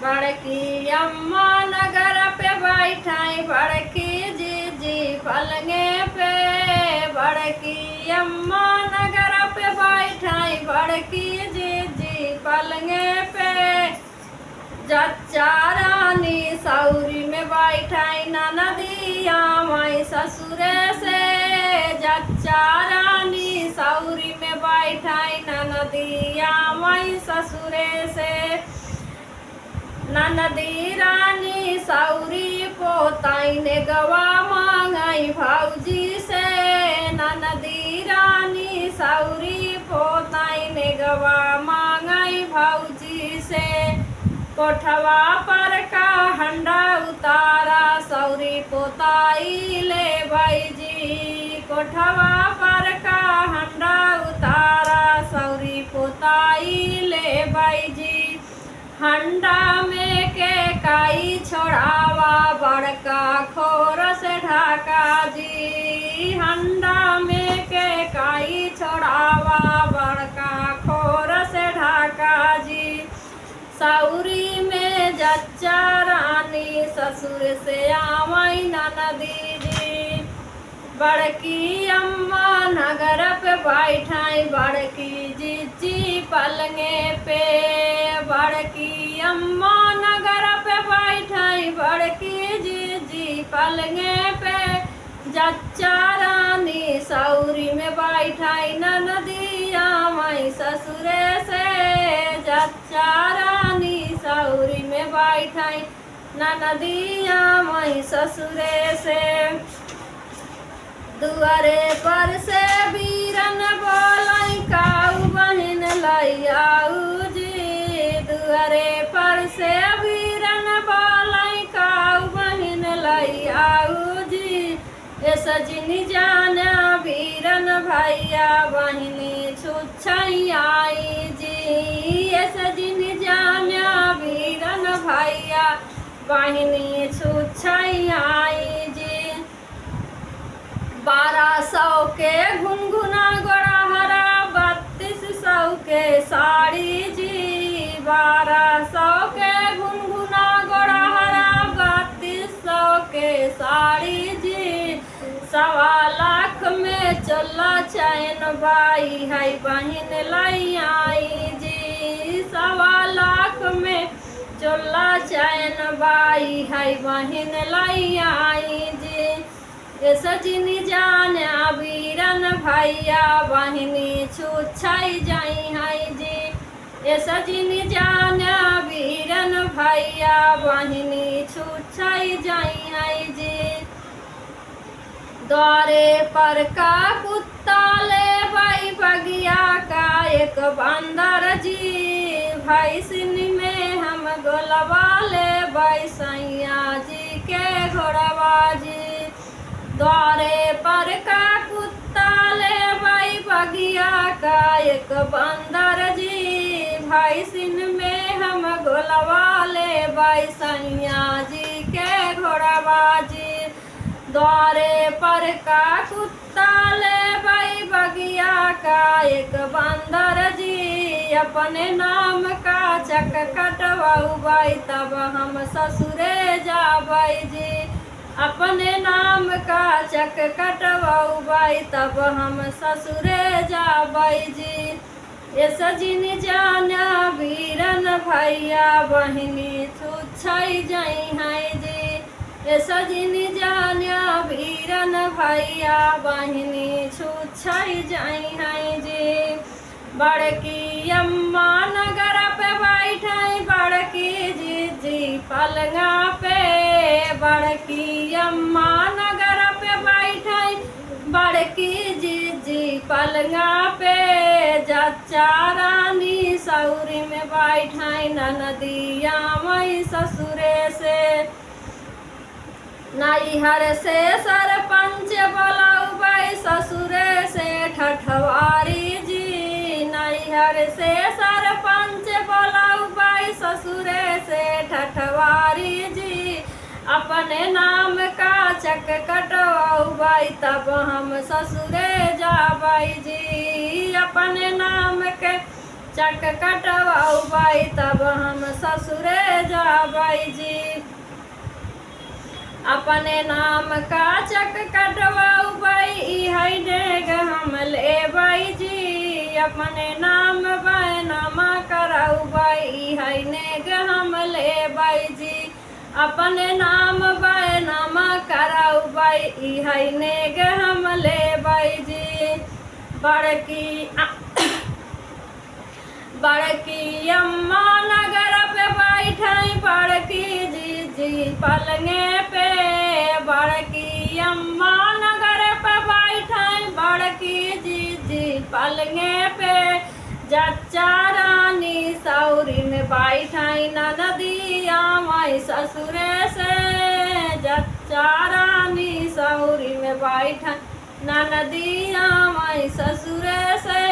बड़की अम्मा नगर पे बैठाई बड़की जीजी पलंगे पे। बड़की अम्मा नगर पे बैठाई बड़की जीजी पलंगे पे। जच्चा रानी सौरी में बैठाई ननदिया माई ससुरे से। जच्चा रानी सौरी में बैठाई ननदिया माई ससुरे से। ननदी रानी सौरी पोताई ने गवा मांगाई भौजी से। ननदी रानी सौरी पोताई ने गवा मांगाई भौजी से। कोठवा पर का हंडा उतारा सौरी पोताई ले बैजी। कोठवा पर का हंडा उतारा सौरी पोताई ले बैजी। हंडा में के काई छोड़ावा बड़का खोर से ढाका जी। हंडा में के काई छोड़ावा बड़का खोर से ढाका जी। सौरी में जच्चा रानी ससुर से आवाई ननदी जी। बड़की अम्मा नगर पे बैठाई बड़की जीजी पलंगे पे। बड़की अम्मा नगर पे बैठाई बड़की जीजी पलंगे पे। जच्चा रानी सौरी में बैठाई ननदिया माई ससुरे से। जच्चा रानी सौरी में बैठाई ननदिया माई ससुरे से। दुआरे पर से बीरन बोलाई काऊ बहन लैयाऊ जी। दुआरे पर से बीरन बोलाई काऊ बहन लैयाऊ जी। ये सजनी जाना बीरन भैया बहनी छुच्छई आई जी। ये सजनी जाना बीरन भैया बहनी छुच्छई आई जी। 1200 के घुनघुना गोड़ा हरा 3200 के साड़ी जी। 1200 के घुनघुना गोड़ा हरा 3200 के साड़ी जी। 1.25 लाख में चला चैन बाई है बहन लाई आई जी। 1.25 लाख में चला चैन बाई है बहन लाई आई जी। ये सजनी जाना बीरन भैया बहनी छुच्छाई जाई है जी। ये सजनी जाना बीरन भैया बहनी छुच्छाई जाई है जी। द्वारे पर का कुत्ता ले भाई बगिया का एक बंदर जी। भाई सिन में हम गोलवा ले भाई सैया जी के घोड़वा जी। द्वारे पर का कुत्ता ले भाई बगिया का एक बंदर जी। भाई सिन में हम गोलवा ले भाई सैया जी के घोड़वा जी। द्वारे पर का कुत्ता ले भाई बगिया का एक बंदर जी। अपने नाम का चक कटवाऊ बाई तब हम ससुरे जाबाई जी। अपने नाम का चक कटवाऊ बाई तब हम ससुरे जाबाई जी। ये सजनी जाना बीरन भैया बहनी छुच्छाई जाई है जी। ये सजनी जाना बीरन भैया बहनी छुच्छाई जाई है जी। बड़की अम्मा नगर पे बैठाई बड़की जीजी पलंगा पे। बड़की अम्मा नगर पे बैठाई बड़की जीजी पलंगा पे। जच्चा रानी सौरी में बैठाई ननदिया मई ससुरे से। नैहर से सरपंच बोलाऊ बाई ससुरे से ठठवारी जी। नैहर से सरपंच बोलाऊ बाई ससुरे से ठठवारी जी। अपने नाम का चक कटवाऊ बाई तब हम ससुरे जाबाई जी। अपने नाम के चक कटवाऊ बाई तब हम ससुरे जा बाई जी। अपने नाम का चक कटवाऊ बाई इहै डेग हम ले बाई जी। अपने नाम बैनामा कराऊ बाई इहै नेग हम ले बाई जी। अपने नाम बैनामा कराऊ बाई इहै नेग हम ले बाई जी। बड़की अम्मा नगर पे बैठाई बड़की जीजी पलंगे पे। बड़की अम्मा नगर पे बैठाई बड़की जीजी पलंगे पे। जच्चा रानी सौरी में बैठाई ननदिया माई ससुरे से। जच्चा रानी सौरी में बैठाई ननदिया माई ससुरे से।